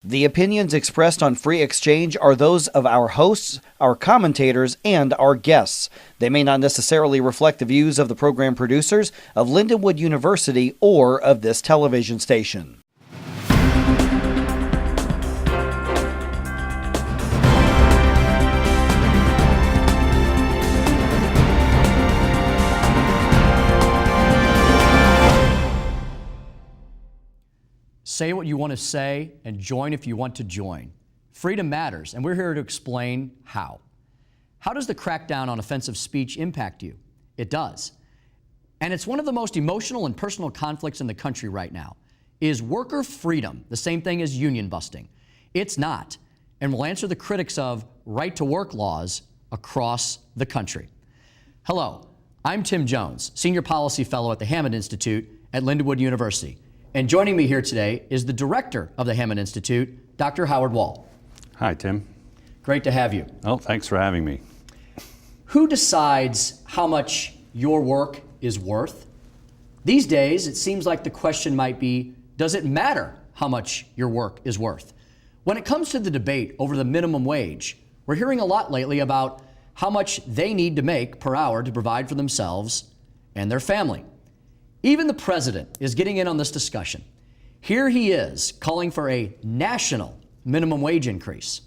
The opinions expressed on Free Exchange are those of our hosts, our commentators, and our guests. They may not necessarily reflect the views of the program producers, of Lindenwood University, or of this television station. Say what you want to say and join if you want to join. Freedom matters, and we're here to explain how. How does the crackdown on offensive speech impact you? It does. And it's one of the most emotional and personal conflicts in the country right now. Is worker freedom the same thing as union busting? It's not, and we'll answer the critics of right-to-work laws across the country. Hello, I'm Tim Jones, Senior Policy Fellow at the Hammond Institute at Lindenwood University. And joining me here today is the director of the Hammond Institute, Dr. Howard Wall. Hi, Tim. Great to have you. Oh, thanks for having me. Who decides how much your work is worth? These days, it seems like the question might be, does it matter how much your work is worth? When it comes to the debate over the minimum wage, we're hearing a lot lately about how much they need to make per hour to provide for themselves and their family. Even the president is getting in on this discussion. Here he is calling for a national minimum wage increase.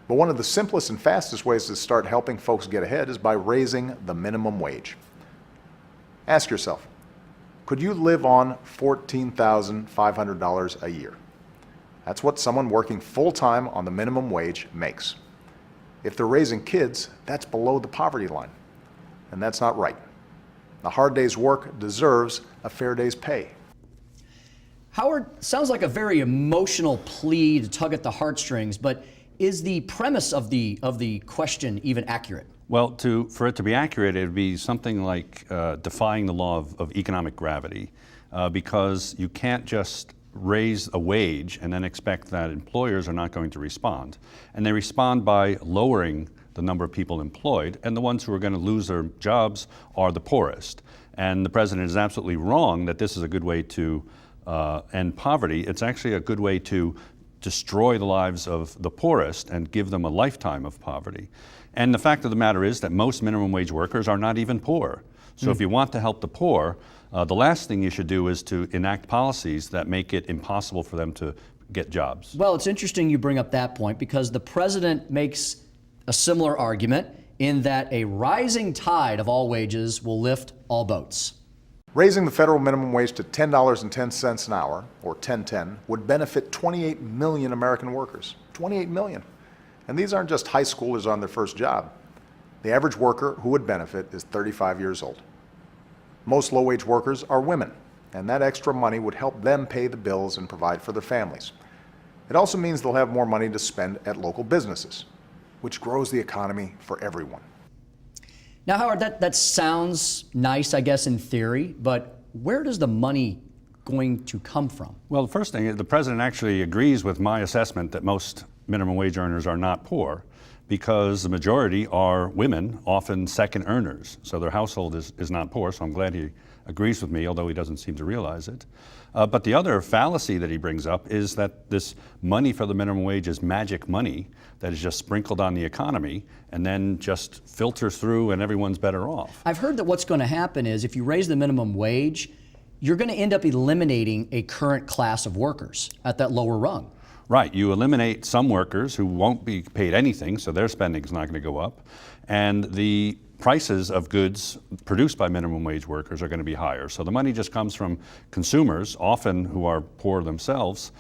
But one of the simplest and fastest ways to start helping folks get ahead is by raising the minimum wage. Ask yourself, could you live on $14,500 a year? That's what someone working full-time on the minimum wage makes. If they're raising kids, that's below the poverty line, and that's not right. A hard day's work deserves a fair day's pay. Howard, sounds like a very emotional plea to tug at the heartstrings, but is the premise of the question even accurate? Well, for it to be accurate, it would be something like defying the law of economic gravity, because you can't just raise a wage and then expect that employers are not going to respond. And they respond by lowering the number of people employed, and the ones who are going to lose their jobs are the poorest. And the president is absolutely wrong that this is a good way to end poverty. It's actually a good way to destroy the lives of the poorest and give them a lifetime of poverty. And the fact of the matter is that most minimum wage workers are not even poor. So if you want to help the poor, the last thing you should do is to enact policies that make it impossible for them to get jobs. Well, it's interesting you bring up that point, because the president makes a similar argument in that a rising tide of all wages will lift all boats. Raising the federal minimum wage to $10.10 an hour, or $10.10, would benefit 28 million American workers. 28 million. And these aren't just high schoolers on their first job. The average worker who would benefit is 35 years old. Most low-wage workers are women, and that extra money would help them pay the bills and provide for their families. It also means they'll have more money to spend at local businesses, which grows the economy for everyone. Now, Howard, that sounds nice, I guess, in theory, but where does the money going to come from? Well, the first thing, the president actually agrees with my assessment that most minimum wage earners are not poor, because the majority are women, often second earners. So their household is not poor, so I'm glad he agrees with me, although he doesn't seem to realize it. But the other fallacy that he brings up is that this money for the minimum wage is magic money that is just sprinkled on the economy and then just filters through and everyone's better off. I've heard that what's going to happen is if you raise the minimum wage, you're going to end up eliminating a current class of workers at that lower rung. Right, you eliminate some workers who won't be paid anything, so their spending is not going to go up, and the prices of goods produced by minimum wage workers are going to be higher. So the money just comes from consumers, often who are poor themselves,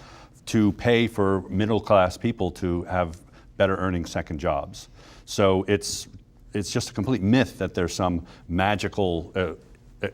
to pay for middle class people to have better earning second jobs. So it's just a complete myth that there's some magical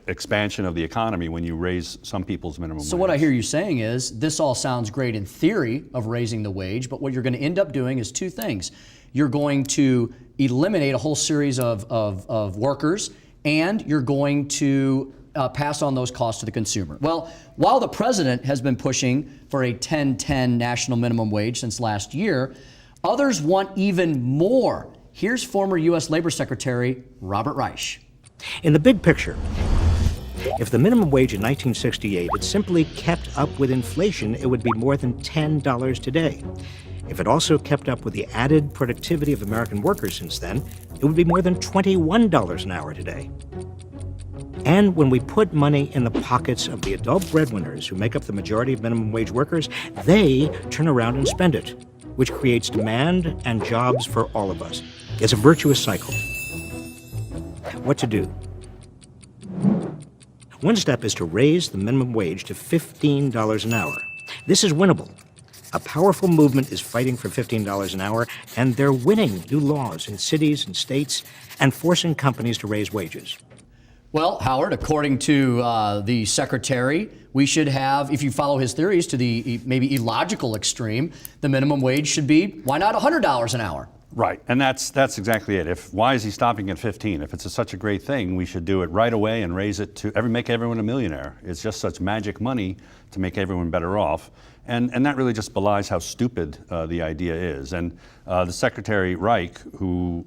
expansion of the economy when you raise some people's minimum wage. So what I hear you saying is, this all sounds great in theory of raising the wage, but what you're going to end up doing is two things. You're going to eliminate a whole series of workers, and you're going to pass on those costs to the consumer. Well, while the president has been pushing for a 10-10 national minimum wage since last year, others want even more. Here's former U.S. Labor Secretary Robert Reich. In the big picture, If the minimum wage in 1968 had simply kept up with inflation, it would be more than $10 today. If it also kept up with the added productivity of American workers since then, it would be more than $21 an hour today. And when we put money in the pockets of the adult breadwinners who make up the majority of minimum wage workers, they turn around and spend it, which creates demand and jobs for all of us. It's a virtuous cycle. What to do? One step is to raise the minimum wage to $15 an hour. This is winnable. A powerful movement is fighting for $15 an hour, and they're winning new laws in cities and states and forcing companies to raise wages. Well, Howard, according to the secretary, we should have, if you follow his theories to the maybe illogical extreme, the minimum wage should be, why not $100 an hour? Right, and that's exactly it. Why is he stopping at 15? If it's such a great thing, we should do it right away and raise it to make everyone a millionaire. It's just such magic money to make everyone better off, and that really just belies how stupid the idea is. And the Secretary Reich, who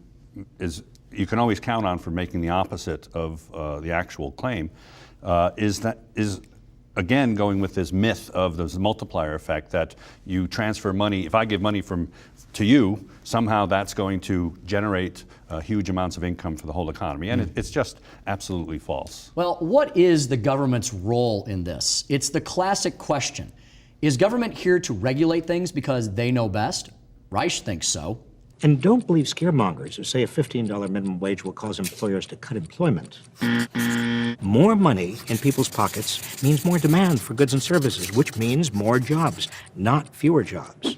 is you can always count on for making the opposite of the actual claim, is again going with this myth of this multiplier effect that you transfer money. If I give money to you, somehow that's going to generate huge amounts of income for the whole economy, and it's just absolutely false. Well, what is the government's role in this? It's the classic question. Is government here to regulate things because they know best? Reich thinks so. And don't believe scaremongers who say a $15 minimum wage will cause employers to cut employment. More money in people's pockets means more demand for goods and services, which means more jobs, not fewer jobs.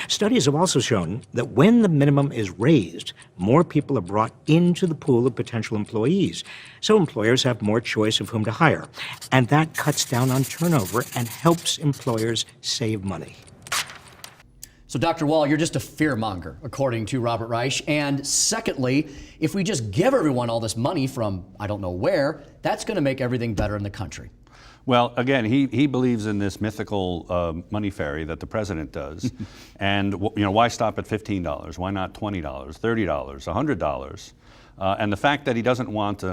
Studies have also shown that when the minimum is raised, more people are brought into the pool of potential employees. So employers have more choice of whom to hire. And that cuts down on turnover and helps employers save money. So, Dr. Wall, you're just a fearmonger, according to Robert Reich. And secondly, if we just give everyone all this money from I don't know where, that's going to make everything better in the country. Well, again, he believes in this mythical money fairy that the president does. And why stop at $15? Why not $20, $30, $100? And the fact that he doesn't want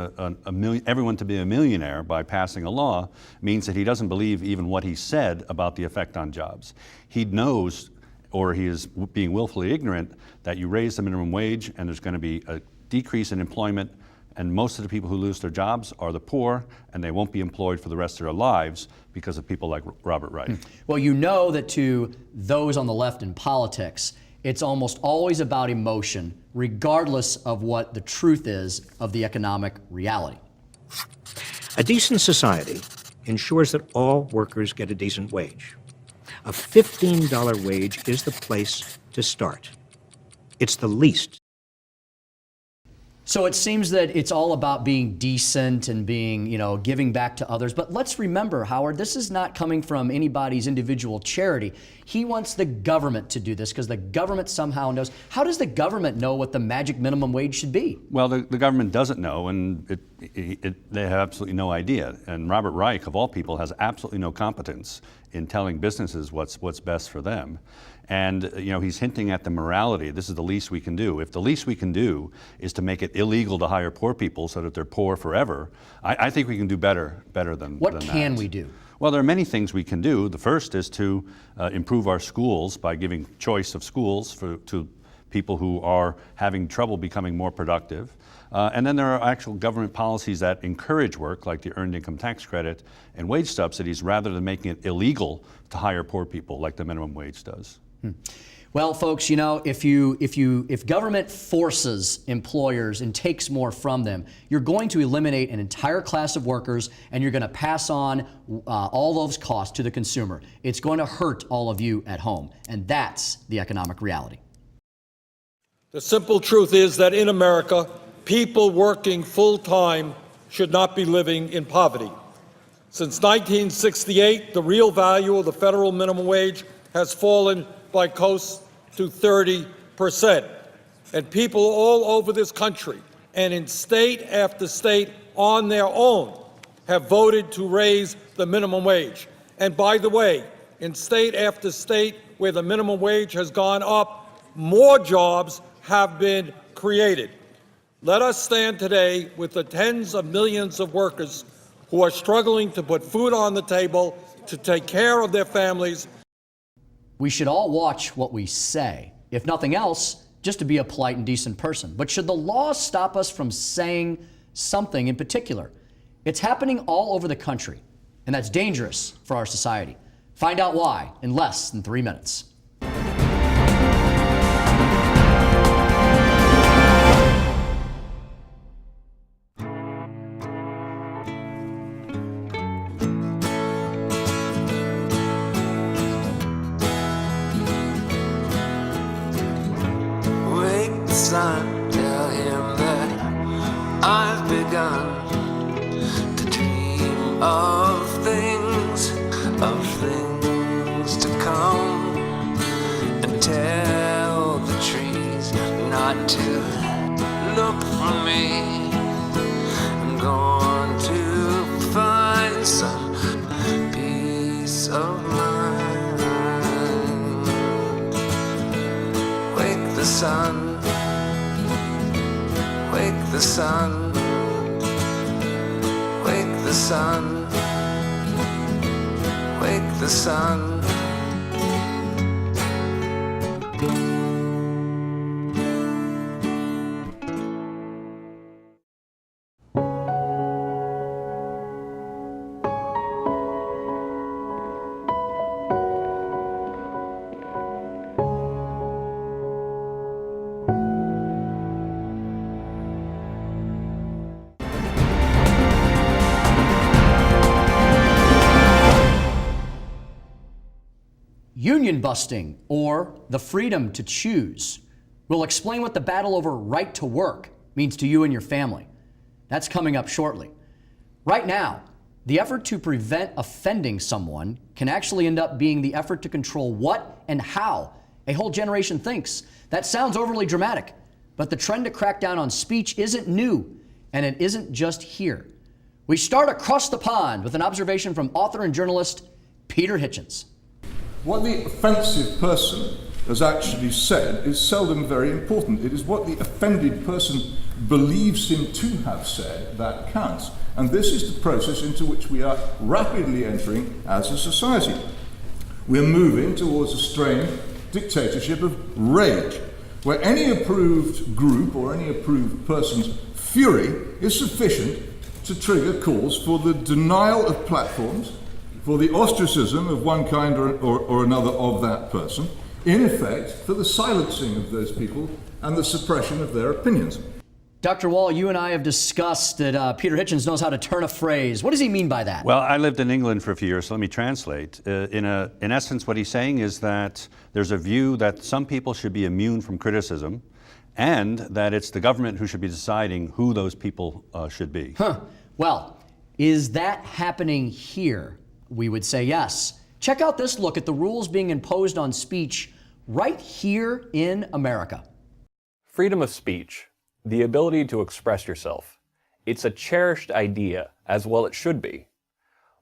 everyone to be a millionaire by passing a law means that he doesn't believe even what he said about the effect on jobs. He knows, or he is being willfully ignorant, that you raise the minimum wage and there's going to be a decrease in employment, and most of the people who lose their jobs are the poor, and they won't be employed for the rest of their lives because of people like Robert Reich. Well, you know that to those on the left in politics, it's almost always about emotion, regardless of what the truth is of the economic reality. A decent society ensures that all workers get a decent wage. A $15 wage is the place to start. It's the least. So it seems that it's all about being decent and being, giving back to others. But let's remember, Howard, this is not coming from anybody's individual charity. He wants the government to do this because the government somehow knows. How does the government know what the magic minimum wage should be? Well, the government doesn't know, and they have absolutely no idea. And Robert Reich, of all people, has absolutely no competence in telling businesses what's best for them. And he's hinting at the morality. This is the least we can do. If the least we can do is to make it illegal to hire poor people so that they're poor forever, I think we can do better than that. What can we do? Well, there are many things we can do. The first is to improve our schools by giving choice of schools to people who are having trouble becoming more productive. And then there are actual government policies that encourage work, like the Earned Income Tax Credit and wage subsidies, rather than making it illegal to hire poor people like the minimum wage does. Well, folks, if government forces employers and takes more from them, you're going to eliminate an entire class of workers, and you're going to pass on all those costs to the consumer. It's going to hurt all of you at home, and that's the economic reality. The simple truth is that in America, people working full-time should not be living in poverty. Since 1968, the real value of the federal minimum wage has fallen by close to 30%. And people all over this country and in state after state on their own have voted to raise the minimum wage. And by the way, in state after state where the minimum wage has gone up, more jobs have been created. Let us stand today with the tens of millions of workers who are struggling to put food on the table, to take care of their families. We should all watch what we say, if nothing else, just to be a polite and decent person. But should the law stop us from saying something in particular? It's happening all over the country, and that's dangerous for our society. Find out why in less than 3 minutes. Son, tell him that I've begun to dream of things to come, and tell the trees not to look for me. I'm going to find some peace of mind. Wake the sun. Wake the sun, wake the sun, wake the sun. Union busting, or the freedom to choose. We'll explain what the battle over right to work means to you and your family. That's coming up shortly. Right now, the effort to prevent offending someone can actually end up being the effort to control what and how a whole generation thinks. That sounds overly dramatic, but the trend to crack down on speech isn't new, and it isn't just here. We start across the pond with an observation from author and journalist Peter Hitchens. What the offensive person has actually said is seldom very important. It is what the offended person believes him to have said that counts. And this is the process into which we are rapidly entering as a society. We're moving towards a strained dictatorship of rage, where any approved group or any approved person's fury is sufficient to trigger calls for the denial of platforms, for the ostracism of one kind or another of that person, in effect, for the silencing of those people and the suppression of their opinions. Dr. Wall, you and I have discussed that Peter Hitchens knows how to turn a phrase. What does he mean by that? Well, I lived in England for a few years, so let me translate. In essence, what he's saying is that there's a view that some people should be immune from criticism, and that it's the government who should be deciding who those people should be. Well, is that happening here? We would say yes. Check out this look at the rules being imposed on speech right here in America. Freedom of speech, the ability to express yourself. It's a cherished idea, as well it should be.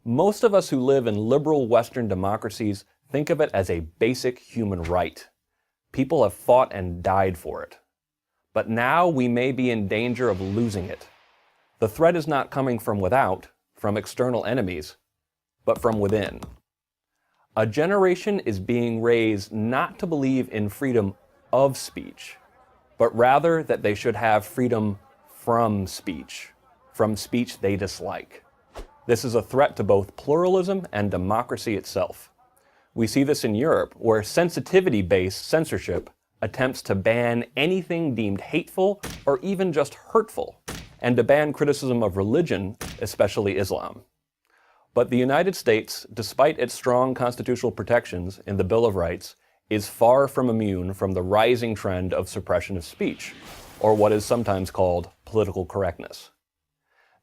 Most of us who live in liberal Western democracies think of it as a basic human right. People have fought and died for it. But now we may be in danger of losing it. The threat is not coming from without, from external enemies, but from within. A generation is being raised not to believe in freedom of speech, but rather that they should have freedom from speech they dislike. This is a threat to both pluralism and democracy itself. We see this in Europe, where sensitivity-based censorship attempts to ban anything deemed hateful or even just hurtful, and to ban criticism of religion, especially Islam. But the United States, despite its strong constitutional protections in the Bill of Rights, is far from immune from the rising trend of suppression of speech, or what is sometimes called political correctness.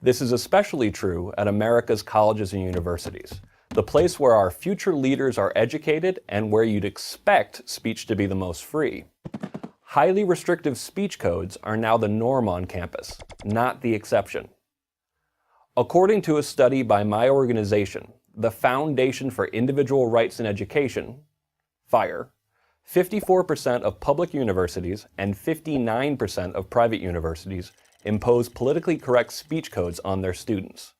This is especially true at America's colleges and universities, the place where our future leaders are educated and where you'd expect speech to be the most free. Highly restrictive speech codes are now the norm on campus, not the exception. According to a study by my organization, the Foundation for Individual Rights in Education, FIRE, 54% of public universities and 59% of private universities impose politically correct speech codes on their students.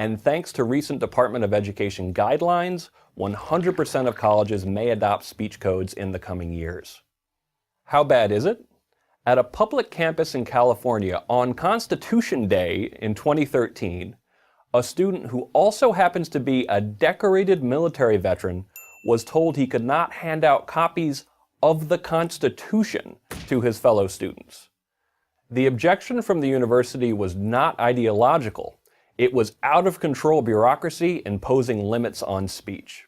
And thanks to recent Department of Education guidelines, 100% of colleges may adopt speech codes in the coming years. How bad is it? At a public campus in California on Constitution Day in 2013, a student who also happens to be a decorated military veteran was told he could not hand out copies of the Constitution to his fellow students. The objection from the university was not ideological. It was out-of-control bureaucracy imposing limits on speech.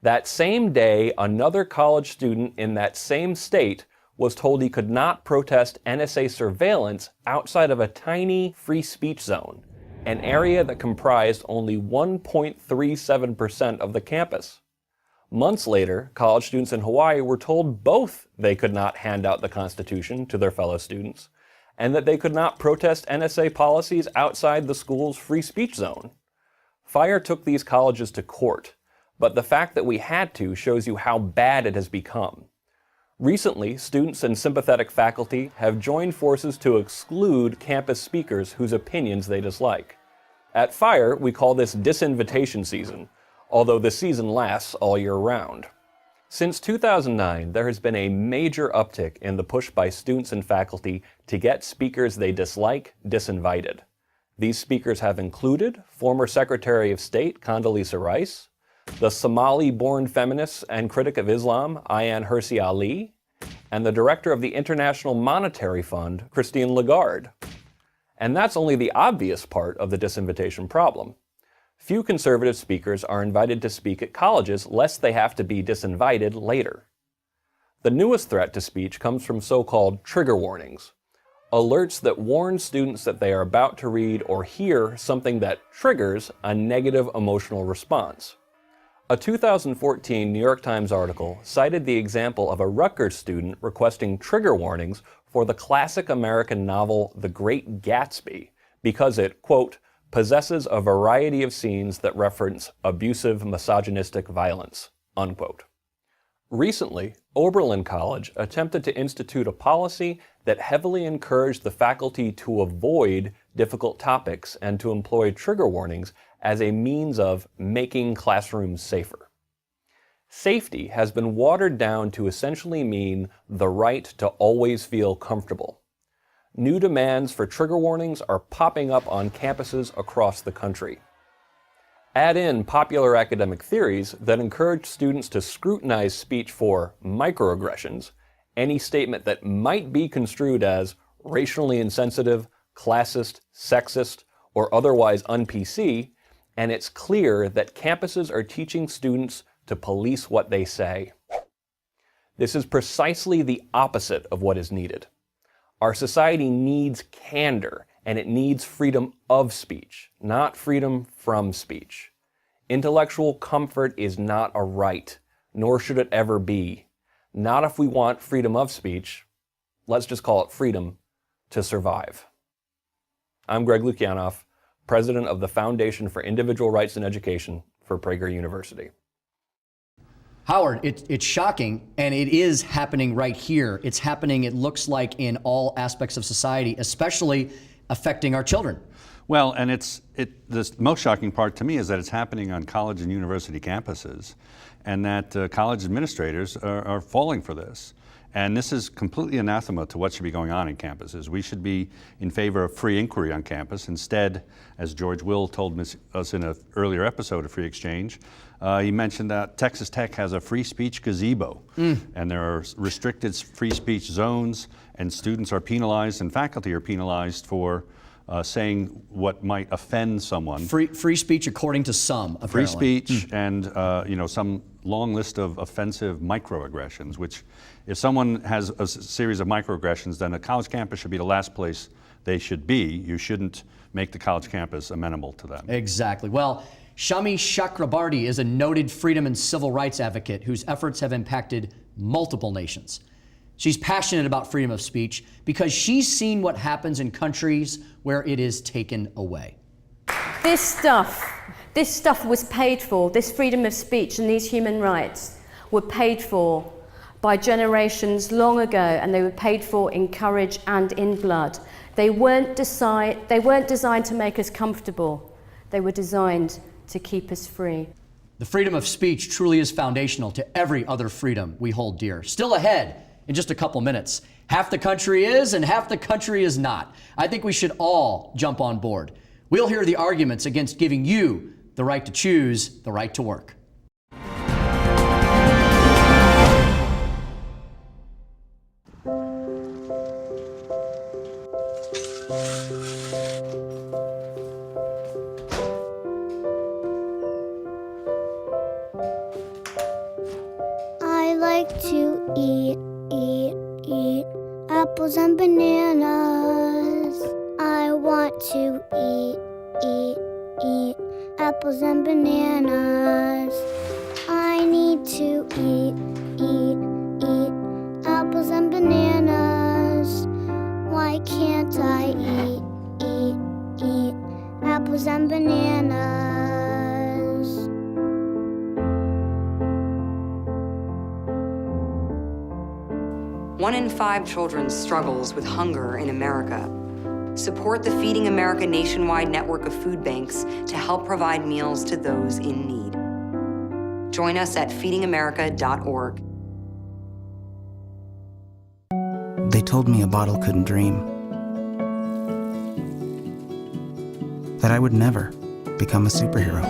That same day, another college student in that same state was told he could not protest NSA surveillance outside of a tiny free speech zone, an area that comprised only 1.37% of the campus. Months later, college students in Hawaii were told both they could not hand out the Constitution to their fellow students, and that they could not protest NSA policies outside the school's free speech zone. FIRE took these colleges to court, but the fact that we had to shows you how bad it has become. Recently, students and sympathetic faculty have joined forces to exclude campus speakers whose opinions they dislike. At FIRE, we call this disinvitation season, although the season lasts all year round. Since 2009, there has been a major uptick in the push by students and faculty to get speakers they dislike disinvited. These speakers have included former Secretary of State Condoleezza Rice, the Somali-born feminist and critic of Islam, Ayaan Hirsi Ali, and the director of the International Monetary Fund, Christine Lagarde. And that's only the obvious part of the disinvitation problem. Few conservative speakers are invited to speak at colleges lest they have to be disinvited later. The newest threat to speech comes from so-called trigger warnings, alerts that warn students that they are about to read or hear something that triggers a negative emotional response. A 2014 New York Times article cited the example of a Rutgers student requesting trigger warnings for the classic American novel The Great Gatsby because it, quote, possesses a variety of scenes that reference abusive, misogynistic violence, unquote. Recently, Oberlin College attempted to institute a policy that heavily encouraged the faculty to avoid difficult topics and to employ trigger warnings as a means of making classrooms safer. Safety has been watered down to essentially mean the right to always feel comfortable. New demands for trigger warnings are popping up on campuses across the country. Add in popular academic theories that encourage students to scrutinize speech for microaggressions, any statement that might be construed as racially insensitive, classist, sexist, or otherwise un-PC, and it's clear that campuses are teaching students to police what they say. This is precisely the opposite of what is needed. Our society needs candor, and it needs freedom of speech, not freedom from speech. Intellectual comfort is not a right, nor should it ever be. Not if we want freedom of speech. Let's just call it freedom to survive. I'm Greg Lukianoff, president of the Foundation for Individual Rights in Education for Prager University. Howard, it's shocking, and it is happening right here. It's happening, it looks like, in all aspects of society, especially affecting our children. Well, and the most shocking part to me is that it's happening on college and university campuses, and that college administrators are falling for this. And this is completely anathema to what should be going on in campuses. We should be in favor of free inquiry on campus. Instead, as George Will told us in an earlier episode of Free Exchange, he mentioned that Texas Tech has a free speech gazebo, and there are restricted free speech zones, and students are penalized and faculty are penalized for saying what might offend someone. Free speech according to some, apparently. Free speech and some long list of offensive microaggressions, which if someone has a series of microaggressions, then a college campus should be the last place they should be. You shouldn't make the college campus amenable to them. Exactly. Well, Shami Chakrabarti is a noted freedom and civil rights advocate whose efforts have impacted multiple nations. She's passionate about freedom of speech because she's seen what happens in countries where it is taken away. This stuff was paid for, this freedom of speech and these human rights were paid for by generations long ago, and they were paid for in courage and in blood. They weren't designed to make us comfortable. They were designed to keep us free. The freedom of speech truly is foundational to every other freedom we hold dear. Still ahead in just a couple minutes. Half the country is and half the country is not. I think we should all jump on board. We'll hear the arguments against giving you the right to choose, the right to work. I like to eat apples and bananas. I want to eat apples and bananas. I need to eat apples and bananas. Why can't I eat apples and bananas? 1 in 5 children struggles with hunger in America. Support the Feeding America nationwide network of food banks to help provide meals to those in need. Join us at feedingamerica.org. They told me a bottle couldn't dream. That I would never become a superhero.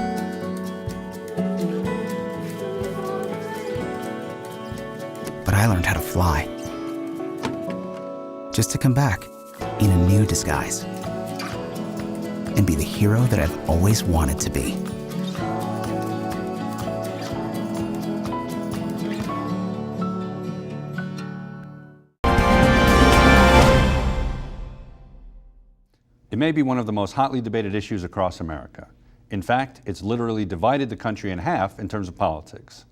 But I learned how to fly. Just to come back in a new disguise and be the hero that I've always wanted to be. It may be one of the most hotly debated issues across America. In fact, it's literally divided the country in half in terms of politics.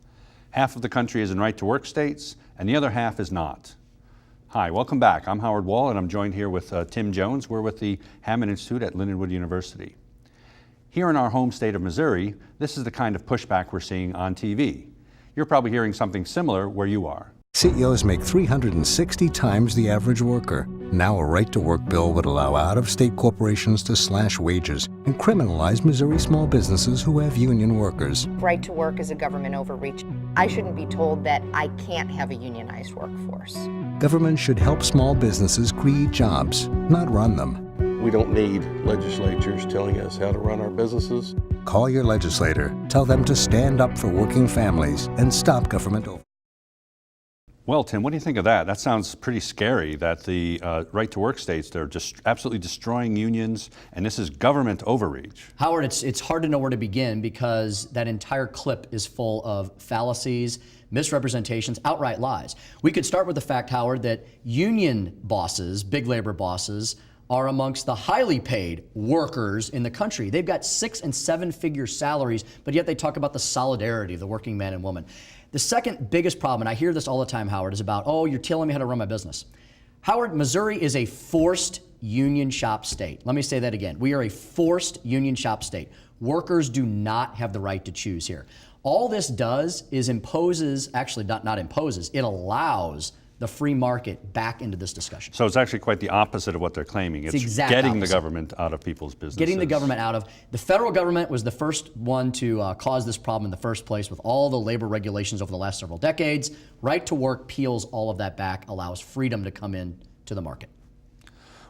Half of the country is in right-to-work states, and the other half is not. Hi, welcome back. I'm Howard Wall, and I'm joined here with Tim Jones. We're with the Hammond Institute at Lindenwood University. Here in our home state of Missouri, this is the kind of pushback we're seeing on TV. You're probably hearing something similar where you are. CEOs make 360 times the average worker. Now a right-to-work bill would allow out-of-state corporations to slash wages and criminalize Missouri small businesses who have union workers. Right to work is a government overreach. I shouldn't be told that I can't have a unionized workforce. Government should help small businesses create jobs, not run them. We don't need legislatures telling us how to run our businesses. Call your legislator. Tell them to stand up for working families and stop government overreach. Well, Tim, what do you think of that? That sounds pretty scary, that the right-to-work states, they're just absolutely destroying unions, and this is government overreach. Howard, it's hard to know where to begin because that entire clip is full of fallacies, misrepresentations, outright lies. We could start with the fact, Howard, that union bosses, big labor bosses, are amongst the highly paid workers in the country. They've got 6- and 7-figure salaries, but yet they talk about the solidarity of the working man and woman. The second biggest problem, and I hear this all the time, Howard, is about, oh, you're telling me how to run my business. Howard, Missouri is a forced union shop state. Let me say that again. We are a forced union shop state. Workers do not have the right to choose here. All this does is imposes, actually not imposes, it allows the free market back into this discussion. So it's actually quite the opposite of what they're claiming. It's getting the government out of people's businesses. Getting the government out of. The federal government was the first one to cause this problem in the first place with all the labor regulations over the last several decades. Right to work peels all of that back, allows freedom to come in to the market.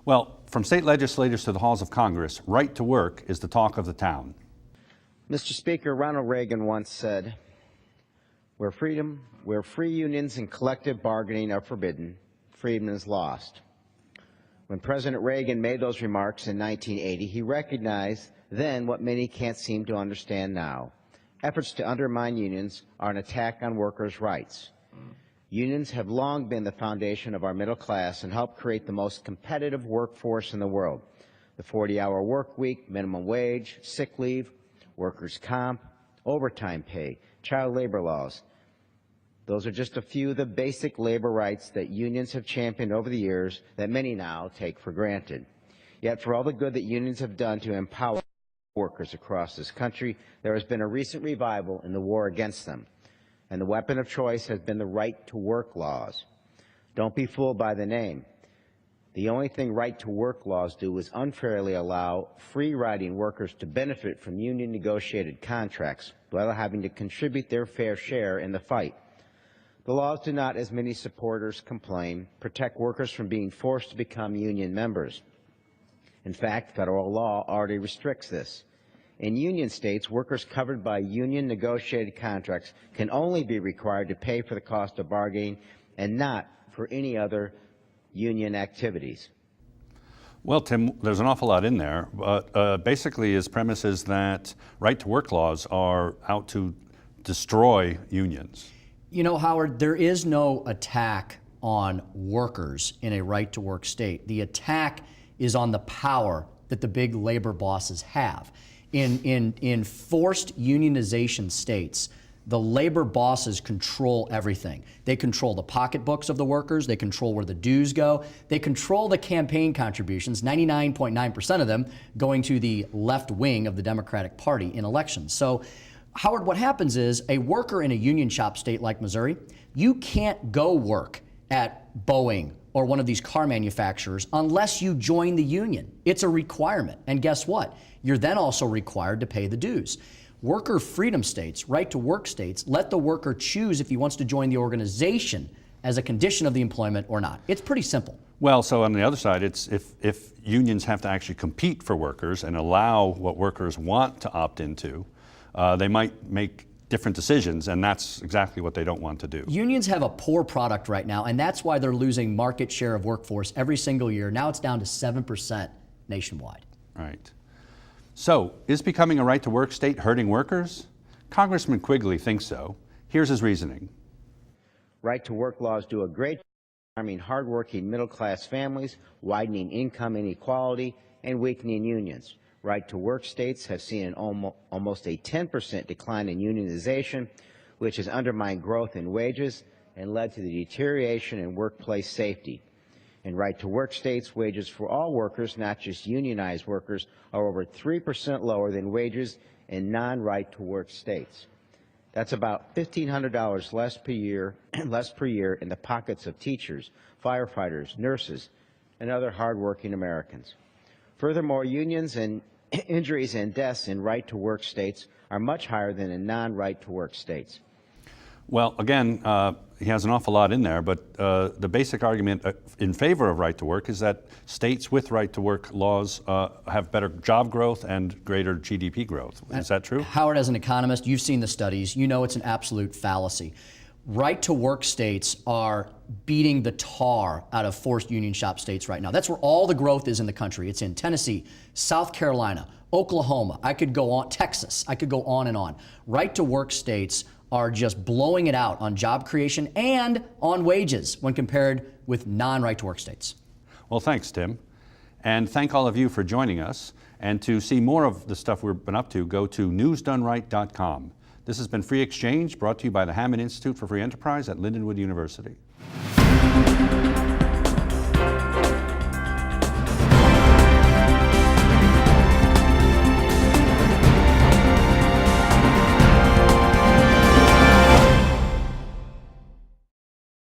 Well, from state legislators to the halls of Congress, right to work is the talk of the town. Mr. Speaker, Ronald Reagan once said, where free unions and collective bargaining are forbidden, freedom is lost. When President Reagan made those remarks in 1980, he recognized then what many can't seem to understand now. Efforts to undermine unions are an attack on workers' rights. Unions have long been the foundation of our middle class and helped create the most competitive workforce in the world. The 40-hour work week, minimum wage, sick leave, workers' comp, overtime pay, child labor laws. Those are just a few of the basic labor rights that unions have championed over the years that many now take for granted. Yet for all the good that unions have done to empower workers across this country, there has been a recent revival in the war against them. And the weapon of choice has been the right to work laws. Don't be fooled by the name. The only thing right-to-work laws do is unfairly allow free-riding workers to benefit from union-negotiated contracts without having to contribute their fair share in the fight. The laws do not, as many supporters complain, protect workers from being forced to become union members. In fact, federal law already restricts this. In union states, workers covered by union-negotiated contracts can only be required to pay for the cost of bargaining and not for any other union activities. Well, Tim, there's an awful lot in there, but basically his premise is that right-to-work laws are out to destroy unions. You know, Howard, there is no attack on workers in a right-to-work state. The attack is on the power that the big labor bosses have. In forced unionization states, the labor bosses control everything. They control the pocketbooks of the workers, they control where the dues go, they control the campaign contributions, 99.9% of them going to the left wing of the Democratic Party in elections. So, Howard, what happens is a worker in a union shop state like Missouri, you can't go work at Boeing or one of these car manufacturers unless you join the union. It's a requirement. And guess what? You're then also required to pay the dues. Worker freedom states, right-to-work states, let the worker choose if he wants to join the organization as a condition of the employment or not. It's pretty simple. Well, so on the other side, it's if unions have to actually compete for workers and allow what workers want to opt into, they might make different decisions, and that's exactly what they don't want to do. Unions have a poor product right now, and that's why they're losing market share of workforce every single year. Now it's down to 7% nationwide. Right. So, is becoming a right-to-work state hurting workers? Congressman Quigley thinks so. Here's his reasoning. Right-to-work laws do a great job harming hardworking middle-class families, widening income inequality, and weakening unions. Right-to-work states have seen an almost a 10% decline in unionization, which has undermined growth in wages and led to the deterioration in workplace safety. In right-to-work states, wages for all workers, not just unionized workers, are over 3% lower than wages in non-right-to-work states. That's about $1,500 less per year in the pockets of teachers, firefighters, nurses, and other hardworking Americans. Furthermore, unions and injuries and deaths in right-to-work states are much higher than in non-right-to-work states. Well, again, he has an awful lot in there, but the basic argument in favor of right-to-work is that states with right-to-work laws have better job growth and greater GDP growth. Is that true? Howard, as an economist, you've seen the studies. You know it's an absolute fallacy. Right-to-work states are beating the tar out of forced union shop states right now. That's where all the growth is in the country. It's in Tennessee, South Carolina, Oklahoma. I could go on, Texas. I could go on and on. Right-to-work states are just blowing it out on job creation and on wages when compared with non-right-to-work states. Well, thanks, Tim. And thank all of you for joining us. And to see more of the stuff we've been up to, go to newsdoneright.com. This has been Free Exchange, brought to you by the Hammond Institute for Free Enterprise at Lindenwood University.